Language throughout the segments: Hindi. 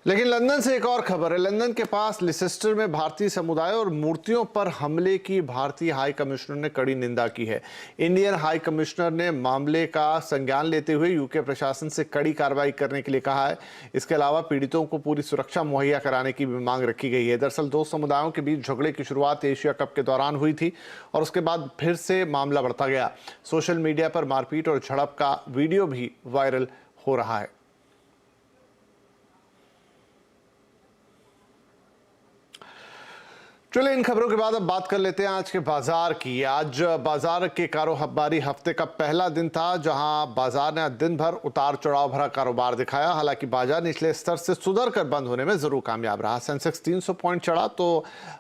लेकिन लंदन से एक और खबर है। लंदन के पास लिसेस्टर में भारतीय समुदाय और मूर्तियों पर हमले की भारतीय हाई कमिश्नर ने कड़ी निंदा की है। इंडियन हाई कमिश्नर ने मामले का संज्ञान लेते हुए यूके प्रशासन से कड़ी कार्रवाई करने के लिए कहा है। इसके अलावा पीड़ितों को पूरी सुरक्षा मुहैया कराने की भी मांग रखी गई है। दरअसल दो समुदायों के बीच झगड़े की शुरुआत एशिया कप के दौरान हुई थी और उसके बाद फिर से मामला बढ़ता गया। सोशल मीडिया पर मारपीट और झड़प का वीडियो भी वायरल हो रहा है। चलिए इन खबरों के बाद अब बात कर लेते हैं आज के बाजार की। आज बाजार के कारोबारी हफ्ते का पहला दिन था, जहां बाजार ने दिन भर उतार चढ़ाव भरा कारोबार दिखाया। हालांकि बाजार निचले स्तर से सुधर कर बंद होने में जरूर कामयाब रहा। सेंसेक्स 300 पॉइंट चढ़ा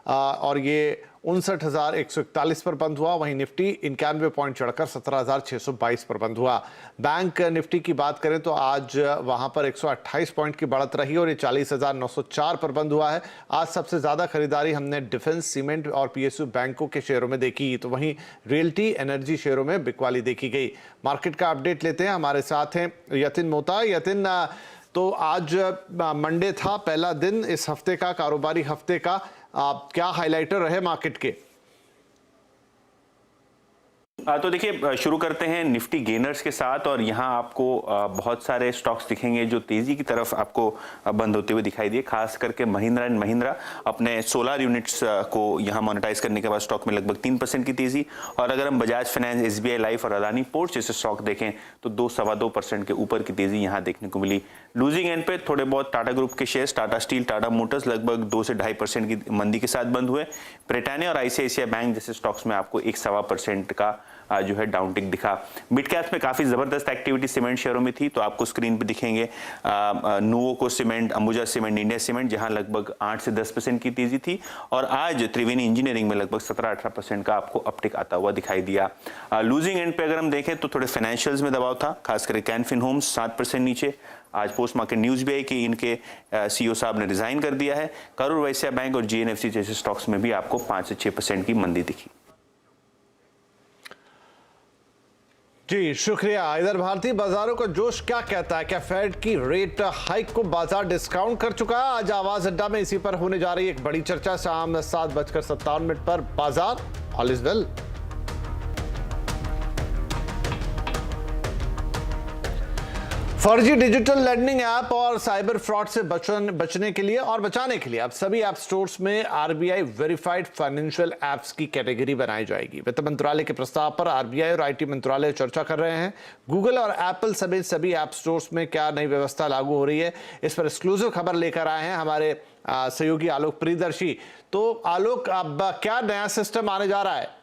और ये 59,141 पर बंद हुआ। वहीं निफ्टी 91 पॉइंट चढ़कर 17,622 पर बंद हुआ। बैंक निफ्टी की बात करें तो आज वहां पर 128 पॉइंट की बढ़त रही और ये 40,904 पर बंद हुआ है। आज सबसे ज्यादा खरीदारी हमने डिफेंस, सीमेंट और पीएसयू बैंकों के शेयरों में देखी, तो वहीं रियल्टी, एनर्जी शेयरों में बिकवाली देखी गई। मार्केट का अपडेट लेते हैं, हमारे साथ हैं यतिन मोहता। यतिन, तो आज मंडे था, पहला दिन इस हफ्ते का, कारोबारी हफ्ते का। क्या हाइलाइटर रहे मार्केट के? तो देखिए, शुरू करते हैं निफ्टी गेनर्स के साथ और यहाँ आपको बहुत सारे स्टॉक्स दिखेंगे जो तेजी की तरफ आपको बंद होते हुए दिखाई दिए। खास करके महिंद्रा एंड महिंद्रा अपने सोलर यूनिट्स को यहाँ मोनेटाइज करने के बाद स्टॉक में लगभग 3% की तेजी। और अगर हम बजाज फाइनेंस, एसबीआई लाइफ और अदानी पोर्ट्स जैसे स्टॉक देखें तो 2-2.25% के ऊपर की तेजी यहाँ देखने को मिली। लूजिंग एंड पे थोड़े बहुत टाटा ग्रुप के shares, Tata steel, Tata Motors लगभग 2 से 2.5% की मंदी के साथ बंद हुए। ब्रिटानिया और आईसीआईसीआई बैंक जैसे स्टॉक्स में आपको 1-1.25% का जो है डाउनटिक दिखा। मिड कैप्स में काफी जबरदस्त एक्टिविटी सीमेंट शेयरों में थी, तो आपको स्क्रीन पे दिखेंगे Nuvoco cement, Ambuja cement, India cement, जहां लगभग 8 से 10% की तेजी थी। और आज त्रिवेणी इंजीनियरिंग में लगभग 17-18% का आपको अपटिक आता हुआ दिखाई दिया। लूजिंग एंड पे अगर हम देखें तो थोड़े फाइनेंशियल्स में दबाव था, खासकर कैन फिन होम्स 7% नीचे। आज पोस्ट मार्केट न्यूज भी आई कि इनके सीईओ साहब ने रिजाइन कर दिया है। करूर वैश्य बैंक और जीएनएफसी जैसे स्टॉक्स में भी आपको 5 से 6% की मंदी दिखी। जी शुक्रिया। इधर भारतीय बाजारों का जोश क्या कहता है? क्या फेड की रेट हाइक को बाजार डिस्काउंट कर चुका है? आज आवाज अड्डा में इसी पर होने जा रही एक बड़ी चर्चा। शाम 7:57 पर बाजार ऑल इज वेल। फर्जी डिजिटल लेंडिंग ऐप और साइबर फ्रॉड से बचने के लिए और बचाने के लिए अब सभी ऐप स्टोर्स में आरबीआई वेरीफाइड फाइनेंशियल ऐप्स की कैटेगरी बनाई जाएगी। वित्त मंत्रालय के प्रस्ताव पर आरबीआई और आईटी मंत्रालय चर्चा कर रहे हैं। गूगल और एप्पल समेत सभी ऐप स्टोर्स में क्या नई व्यवस्था लागू हो रही है, इस पर एक्सक्लूसिव खबर लेकर आए हैं हमारे सहयोगी आलोक प्रियदर्शी। तो आलोक, अब क्या नया सिस्टम आने जा रहा है?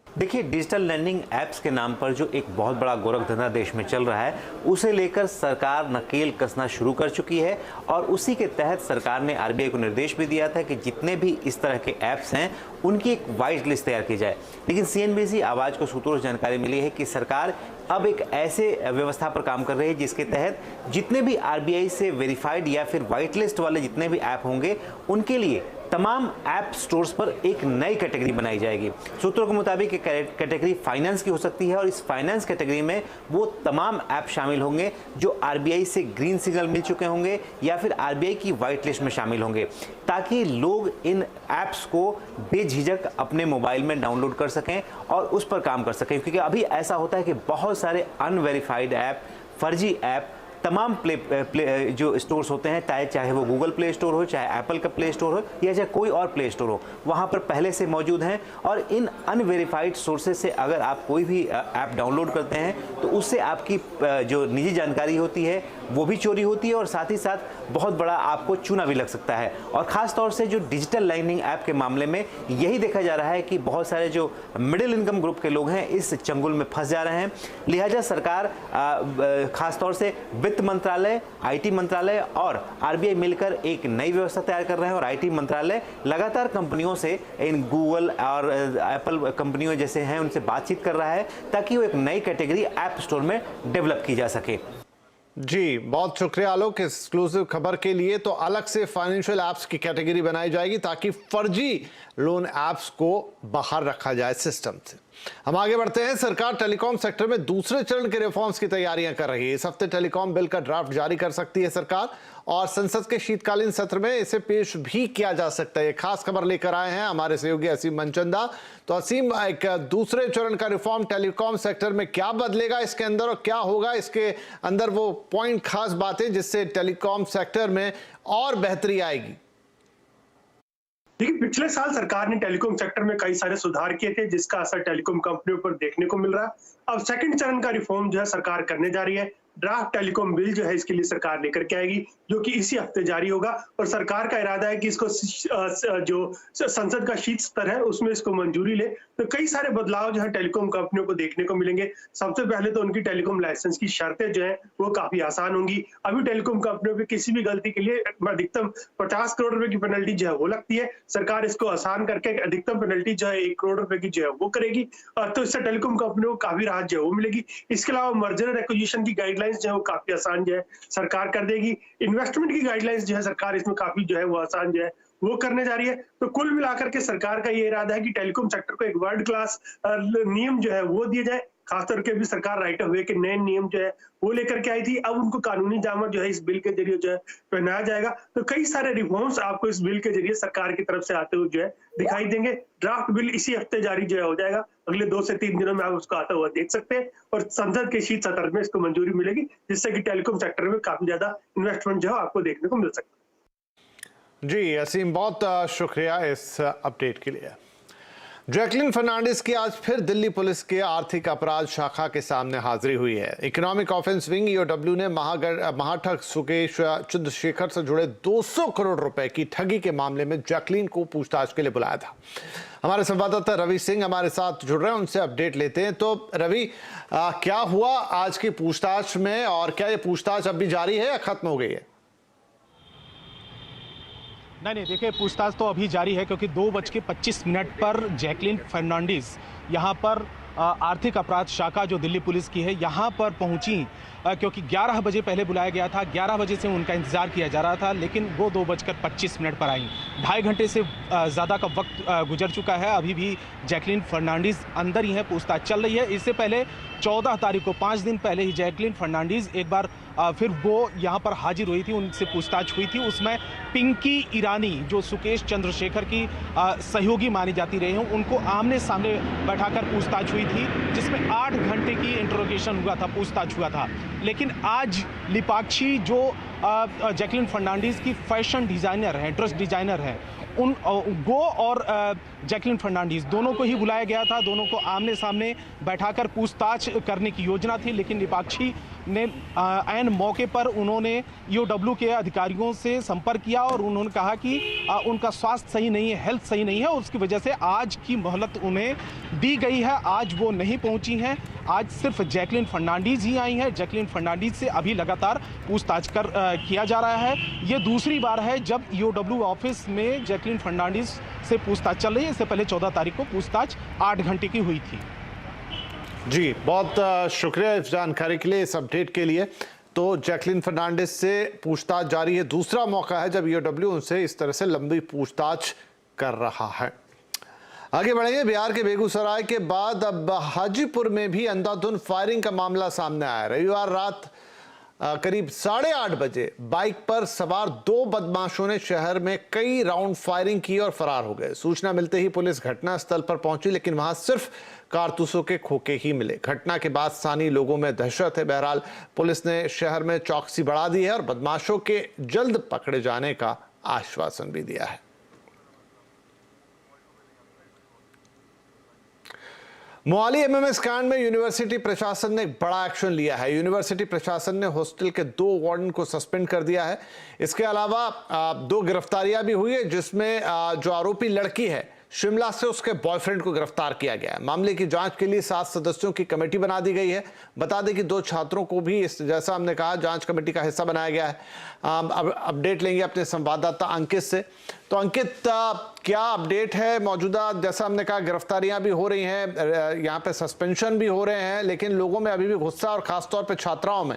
देखिए, डिजिटल लैंडिंग ऐप्स के नाम पर जो एक बहुत बड़ा गोरख धंधा देश में चल रहा है, उसे लेकर सरकार नकेल कसना शुरू कर चुकी है। और उसी के तहत सरकार ने आरबीआई को निर्देश भी दिया था कि जितने भी इस तरह के ऐप्स हैं उनकी एक वाइट लिस्ट तैयार की जाए। लेकिन सीएनबीसी आवाज को सूत्रों से जानकारी मिली है कि सरकार अब एक ऐसे व्यवस्था पर काम कर रही है जिसके तहत जितने भी आरबीआई से वेरीफाइड या फिर वाइट लिस्ट वाले जितने भी ऐप होंगे उनके लिए तमाम ऐप स्टोर्स पर एक नई कैटेगरी बनाई जाएगी। सूत्रों के मुताबिक एक कैटेगरी फाइनेंस की हो सकती है और इस फाइनेंस कैटेगरी में वो तमाम ऐप शामिल होंगे जो आरबीआई से ग्रीन सिग्नल मिल चुके होंगे या फिर आरबीआई की वाइट लिस्ट में शामिल होंगे, ताकि लोग इन ऐप्स को बेझिझक अपने मोबाइल में डाउनलोड कर सकें और उस पर काम कर सकें। क्योंकि अभी ऐसा होता है कि बहुत सारे अनवेरीफाइड ऐप, फर्जी ऐप तमाम जो स्टोर्स होते हैं, चाहे वो गूगल प्ले स्टोर हो, चाहे एप्पल का प्ले स्टोर हो या चाहे कोई और प्ले स्टोर हो, वहाँ पर पहले से मौजूद हैं। और इन अनवेरीफाइड सोर्सेज से अगर आप कोई भी ऐप डाउनलोड करते हैं तो उससे आपकी जो निजी जानकारी होती है वो भी चोरी होती है और साथ ही साथ बहुत बड़ा आपको चूना भी लग सकता है। और ख़ास तौर से जो डिजिटल लैंडिंग ऐप के मामले में यही देखा जा रहा है कि बहुत सारे जो मिडिल इनकम ग्रुप के लोग हैं इस चंगुल में फंस जा रहे हैं। लिहाजा सरकार खास तौर से वित्त मंत्रालय, आईटी मंत्रालय और आरबीआई मिलकर एक नई व्यवस्था तैयार कर रहे हैं। और आईटी मंत्रालय लगातार कंपनियों से, इन गूगल और एप्पल कंपनियों जैसे हैं उनसे बातचीत कर रहा है ताकि वो एक नई कैटेगरी ऐप स्टोर में डेवलप की जा सके। जी बहुत शुक्रिया आलोक एक्सक्लूसिव खबर के लिए। तो अलग से फाइनेंशियल ऐप्स की कैटेगरी बनाई जाएगी ताकि फर्जी लोन ऐप्स को बाहर रखा जाए सिस्टम से। हम आगे बढ़ते हैं। सरकार टेलीकॉम सेक्टर में दूसरे चरण के रिफॉर्म्स की तैयारियां कर रही है। इस हफ्ते टेलीकॉम बिल का ड्राफ्ट जारी कर सकती है सरकार और संसद के शीतकालीन सत्र में इसे पेश भी किया जा सकता है। ये खास खबर लेकर आए हैं हमारे सहयोगी असीम मनचंदा। तो असीम, एक दूसरे चरण का रिफॉर्म टेलीकॉम सेक्टर में क्या बदलेगा इसके अंदर और क्या होगा इसके अंदर वो पॉइंट, खास बातें जिससे टेलीकॉम सेक्टर में और बेहतरी आएगी? देखिए, पिछले साल सरकार ने टेलीकॉम सेक्टर में कई सारे सुधार किए थे, जिसका असर टेलीकॉम कंपनियों पर देखने को मिल रहा है। अब सेकंड चरण का रिफॉर्म जो है सरकार करने जा रही है। ड्राफ्ट टेलीकॉम बिल जो है इसके लिए सरकार लेकर के आएगी, जो कि इसी हफ्ते जारी होगा और सरकार का इरादा है कि इसको जो संसद का शीत स्तर है उसमें इसको मंजूरी ले। तो कई सारे बदलाव जो है टेलीकॉम कंपनियों को देखने को मिलेंगे। सबसे पहले तो उनकी टेलीकॉम लाइसेंस की शर्तें जो है वो काफी आसान होंगी। अभी टेलीकॉम कंपनियों पे किसी भी गलती के लिए अधिकतम 50 करोड़ रुपए की पेनल्टी जो है वो लगती है। सरकार इसको आसान करके अधिकतम पेनल्टी जो है 1 करोड़ रुपए की जो है वो करेगी, तो इससे टेलीकॉम कंपनियों को काफी राहत जो है वो मिलेगी। इसके अलावा मर्जर और एक्विजिशन की गाइडलाइंस जो है वो काफी आसान जो है सरकार कर देगी। इन्वेस्टमेंट की गाइडलाइंस जो है सरकार इसमें काफी जो है वो आसान जो है वो करने जा रही है। तो कुल मिलाकर के सरकार का ये इरादा है कि टेलीकॉम सेक्टर को एक वर्ल्ड क्लास नियम जो है वो दिए जाए। खासतौर के भी सरकार राइट ऑफ वे के नए नियम जो है वो लेकर के आई थी। अब उनको कानूनी जामा जो है इस बिल के जरिए जो है पहनाया जाएगा। तो कई सारे रिफॉर्म्स आपको इस बिल के जरिए सरकार की तरफ से आते हुए जो है दिखाई देंगे। ड्राफ्ट बिल इसी हफ्ते जारी जो है हो जाएगा। अगले 2 से 3 दिनों में आप उसको आता हुआ देख सकते हैं और संसद के शीत सत्र में इसको मंजूरी मिलेगी, जिससे कि टेलीकॉम सेक्टर में काफी ज्यादा इन्वेस्टमेंट जो है आपको देखने को मिल सकता है। जी असीम, बहुत शुक्रिया इस अपडेट के लिए। जैकलिन फर्नांडिस की आज फिर दिल्ली पुलिस के आर्थिक अपराध शाखा के सामने हाजिरी हुई है। इकोनॉमिक ऑफेंस विंग ईओडब्ल्यू ने महाठग सुकेश चंद्रशेखर से जुड़े 200 करोड़ रुपए की ठगी के मामले में जैकलिन को पूछताछ के लिए बुलाया था। हमारे संवाददाता रवि सिंह हमारे साथ जुड़ रहे हैं, उनसे अपडेट लेते हैं। तो रवि, क्या हुआ आज की पूछताछ में और क्या ये पूछताछ अब भी जारी है या खत्म हो गई है? नहीं, देखिए, पूछताछ तो अभी जारी है क्योंकि 2:25 पर जैकलिन फर्नांडिस यहाँ पर आर्थिक अपराध शाखा जो दिल्ली पुलिस की है यहाँ पर पहुँची, क्योंकि 11 बजे पहले बुलाया गया था। 11 बजे से उनका इंतजार किया जा रहा था, लेकिन वो 2:25 पर आई। 2.5 घंटे से ज़्यादा का वक्त गुजर चुका है। अभी भी जैकलिन फर्नांडिस अंदर ही है, पूछताछ चल रही है। इससे पहले 14 तारीख को, 5 दिन पहले ही जैकलिन फर्नांडिस एक बार फिर वो यहाँ पर हाजिर हुई थी, उनसे पूछताछ हुई थी। उसमें पिंकी ईरानी, जो सुकेश चंद्रशेखर की सहयोगी मानी जाती रही हैं, उनको आमने सामने बैठाकर पूछताछ हुई थी, जिसमें 8 घंटे की इंटरोगेशन हुआ था, पूछताछ हुआ था। लेकिन आज लिपाक्षी, जो जैकलिन फर्नांडिस की फैशन डिज़ाइनर हैं, ड्रेस डिज़ाइनर हैं, उन गो और जैकलिन फर्नांडिस दोनों को ही बुलाया गया था। दोनों को आमने सामने बैठाकर पूछताछ करने की योजना थी, लेकिन लिपाक्षी ने ऐन मौके पर उन्होंने ईओडब्ल्यू के अधिकारियों से संपर्क किया और उन्होंने कहा कि उनका स्वास्थ्य सही नहीं है, हेल्थ सही नहीं है, उसकी वजह से आज की मोहलत उन्हें दी गई है। आज वो नहीं पहुंची हैं। आज सिर्फ जैकलिन फर्नांडिस ही आई हैं। जैकलिन फर्नांडिस से अभी लगातार पूछताछ किया जा रहा है। ये दूसरी बार है जब ईओडब्ल्यू ऑफिस में जैकलिन फर्नांडिस से पूछताछ चल रही है। इससे पहले 14 तारीख को पूछताछ 8 घंटे की हुई थी। जी, बहुत शुक्रिया इस जानकारी के लिए, इस अपडेट के लिए। तो जैकलिन फर्नांडिस से पूछताछ जारी है। दूसरा मौका है जब ईओडब्ल्यू उनसे इस तरह से लंबी पूछताछ कर रहा है। आगे बढ़ेंगे। बिहार के बेगूसराय के बाद अब हाजीपुर में भी अंधाधुंध फायरिंग का मामला सामने आया। रविवार रात करीब 8:30 बजे बाइक पर सवार 2 बदमाशों ने शहर में कई राउंड फायरिंग की और फरार हो गए। सूचना मिलते ही पुलिस घटनास्थल पर पहुंची, लेकिन वहां सिर्फ कारतूसों के खोखे ही मिले। घटना के बाद स्थानीय लोगों में दहशत है। बहरहाल पुलिस ने शहर में चौकसी बढ़ा दी है और बदमाशों के जल्द पकड़े जाने का आश्वासन भी दिया है। मोहाली एमएमएस कांड में यूनिवर्सिटी प्रशासन ने एक बड़ा एक्शन लिया है। यूनिवर्सिटी प्रशासन ने हॉस्टल के 2 वार्डन को सस्पेंड कर दिया है। इसके अलावा 2 गिरफ्तारियां भी हुई है, जिसमें जो आरोपी लड़की है शिमला से उसके बॉयफ्रेंड को गिरफ्तार किया गया है। मामले की जांच के लिए 7 सदस्यों की कमेटी बना दी गई है। बता दें कि 2 छात्रों को भी जैसा हमने कहा जांच कमेटी का हिस्सा बनाया गया है। अब अपडेट लेंगे अपने संवाददाता अंकित से। तो अंकित, क्या अपडेट है मौजूदा? जैसा हमने कहा गिरफ्तारियां भी हो रही हैं, यहाँ पे सस्पेंशन भी हो रहे हैं, लेकिन लोगों में अभी भी गुस्सा और खासतौर पर छात्राओं में।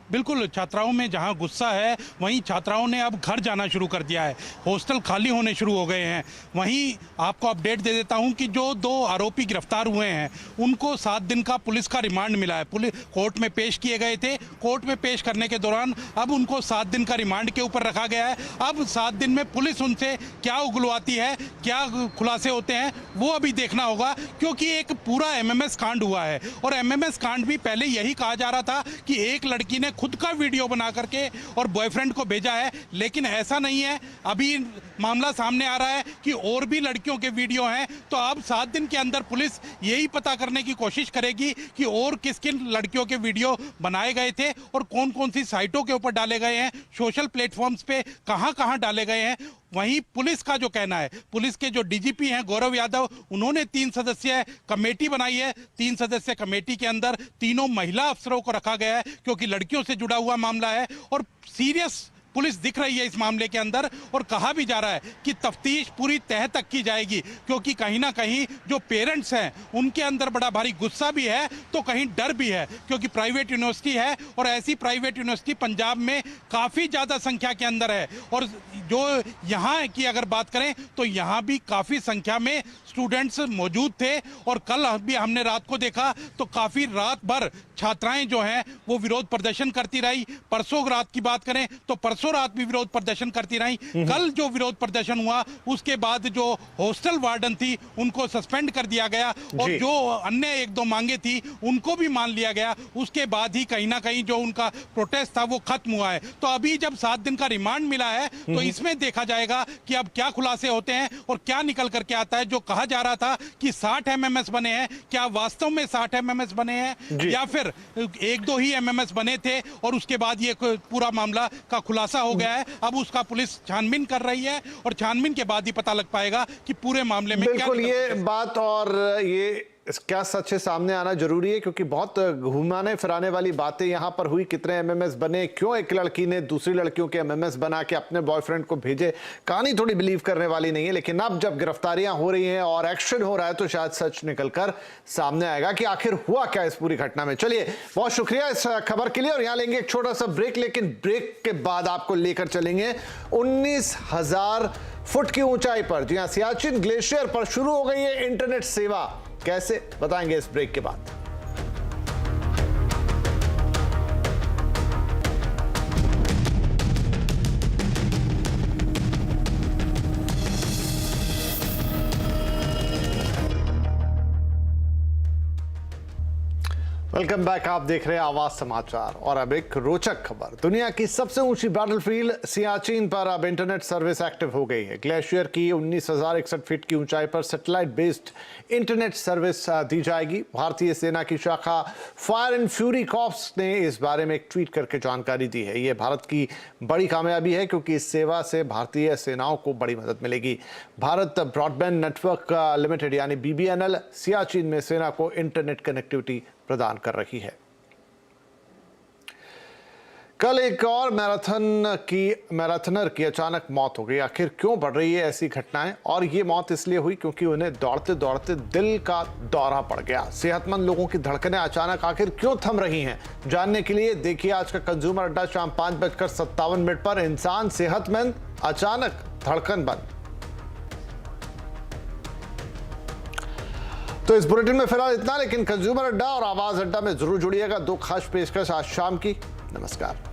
बिल्कुल, छात्राओं में जहां गुस्सा है वहीं छात्राओं ने अब घर जाना शुरू कर दिया है। हॉस्टल खाली होने शुरू हो गए हैं। वहीं आपको अपडेट दे देता हूं कि जो 2 आरोपी गिरफ्तार हुए हैं उनको 7 दिन का पुलिस का रिमांड मिला है। पुलिस कोर्ट में पेश किए गए थे। कोर्ट में पेश करने के दौरान अब उनको 7 दिन का रिमांड के ऊपर रखा गया है। अब 7 दिन में पुलिस उनसे क्या उगलवाती है, क्या खुलासे होते हैं, वो अभी देखना होगा, क्योंकि एक पूरा एमएमएस कांड हुआ है। और एमएमएस कांड भी पहले यही कहा जा रहा था कि एक लड़की ने खुद का वीडियो बना करके और बॉयफ्रेंड को भेजा है, लेकिन ऐसा नहीं है। अभी मामला सामने आ रहा है कि और भी लड़कियों के वीडियो हैं। तो अब 7 दिन के अंदर पुलिस यही पता करने की कोशिश करेगी कि और किस किन लड़कियों के वीडियो बनाए गए थे और कौन कौन सी साइटों के ऊपर डाले गए हैं, सोशल प्लेटफॉर्म्स पे कहां डाले गए हैं। वहीं पुलिस का जो कहना है, पुलिस के जो डीजीपी हैं गौरव यादव, उन्होंने 3 सदस्यीय कमेटी बनाई है। 3 सदस्यीय कमेटी के अंदर तीनों महिला अफसरों को रखा गया है, क्योंकि लड़कियों से जुड़ा हुआ मामला है और सीरियस पुलिस दिख रही है इस मामले के अंदर। और कहा भी जा रहा है कि तफ्तीश पूरी तह तक की जाएगी, क्योंकि कहीं ना कहीं जो पेरेंट्स हैं उनके अंदर बड़ा भारी गुस्सा भी है, तो कहीं डर भी है, क्योंकि प्राइवेट यूनिवर्सिटी है और ऐसी प्राइवेट यूनिवर्सिटी पंजाब में काफ़ी ज़्यादा संख्या के अंदर है। और जो यहाँ की अगर बात करें तो यहाँ भी काफ़ी संख्या में स्टूडेंट्स मौजूद थे। और कल भी हमने रात को देखा तो काफ़ी रात भर छात्राएं जो हैं वो विरोध प्रदर्शन करती रही। परसों रात की बात करें तो परसों रात भी विरोध प्रदर्शन करती रही। कल जो विरोध प्रदर्शन हुआ उसके बाद जो हॉस्टल वार्डन थी उनको सस्पेंड कर दिया गया और जो अन्य 1-2 मांगे थी उनको भी मान लिया गया। उसके बाद ही कहीं ना कहीं जो उनका प्रोटेस्ट था वो खत्म हुआ है। तो अभी जब 7 दिन का रिमांड मिला है तो इसमें देखा जाएगा कि अब क्या खुलासे होते हैं और क्या निकल करके आता है। जो कहा जा रहा था कि 60 एमएमएस बने हैं, क्या वास्तव में 60 एमएमएस बने हैं या फिर 1-2 ही एमएमएस बने थे और उसके बाद ये पूरा मामला का खुलासा हो गया है। अब उसका पुलिस छानबीन कर रही है और छानबीन के बाद ही पता लग पाएगा कि पूरे मामले में क्या बिल्कुल ये बात और ये क्या सच है सामने आना जरूरी है, क्योंकि बहुत घुमाने फिराने वाली बातें यहां पर हुई। कितने एमएमएस बने, क्यों एक लड़की ने दूसरी लड़कियों के एमएमएस बना के अपने बॉयफ्रेंड को भेजे, कहानी थोड़ी बिलीव करने वाली नहीं है। लेकिन अब जब गिरफ्तारियां हो रही हैं और एक्शन हो रहा है तो शायद सच निकलकर सामने आएगा कि आखिर हुआ क्या इस पूरी घटना में। चलिए, बहुत शुक्रिया इस खबर के लिए और यहां लेंगे एक छोटा सा ब्रेक, लेकिन ब्रेक के बाद आपको लेकर चलेंगे 19,000 फुट की ऊंचाई पर, जी हां, सियाचिन ग्लेशियर पर शुरू हो गई है इंटरनेट सेवा। कैसे, बताएंगे इस ब्रेक के बाद। वेलकम बैक, आप देख रहे हैं आवाज समाचार और अब एक रोचक खबर। दुनिया की सबसे ऊंची बैटलफील्ड सियाचिन पर अब इंटरनेट सर्विस एक्टिव हो गई है। ग्लेशियर की 19,061 फीट की ऊंचाई पर सैटेलाइट बेस्ड इंटरनेट सर्विस दी जाएगी। भारतीय सेना की शाखा फायर एंड फ्यूरी कॉर्प्स ने इस बारे में एक ट्वीट करके जानकारी दी है। ये भारत की बड़ी कामयाबी है, क्योंकि इस सेवा से भारतीय सेनाओं को बड़ी मदद मिलेगी। भारत ब्रॉडबैंड नेटवर्क लिमिटेड यानी BBNL सियाचिन में सेना को इंटरनेट कनेक्टिविटी प्रदान कर रही है। कल एक और मैराथनर की अचानक मौत हो गई। आखिर क्यों बढ़ रही है ऐसी घटनाएं? और ये मौत इसलिए हुई क्योंकि उन्हें दौड़ते दौड़ते दिल का दौरा पड़ गया। सेहतमंद लोगों की धड़कनें अचानक आखिर क्यों थम रही हैं, जानने के लिए देखिए आज का कंज्यूमर अड्डा शाम 5:57 पर। इंसान सेहतमंद, अचानक धड़कन बंद। तो इस बुलेटिन में फिलहाल इतना, लेकिन कंज्यूमर अड्डा और आवाज अड्डा में जरूर जुड़िएगा। 2 खास पेशकश आज शाम की। नमस्कार।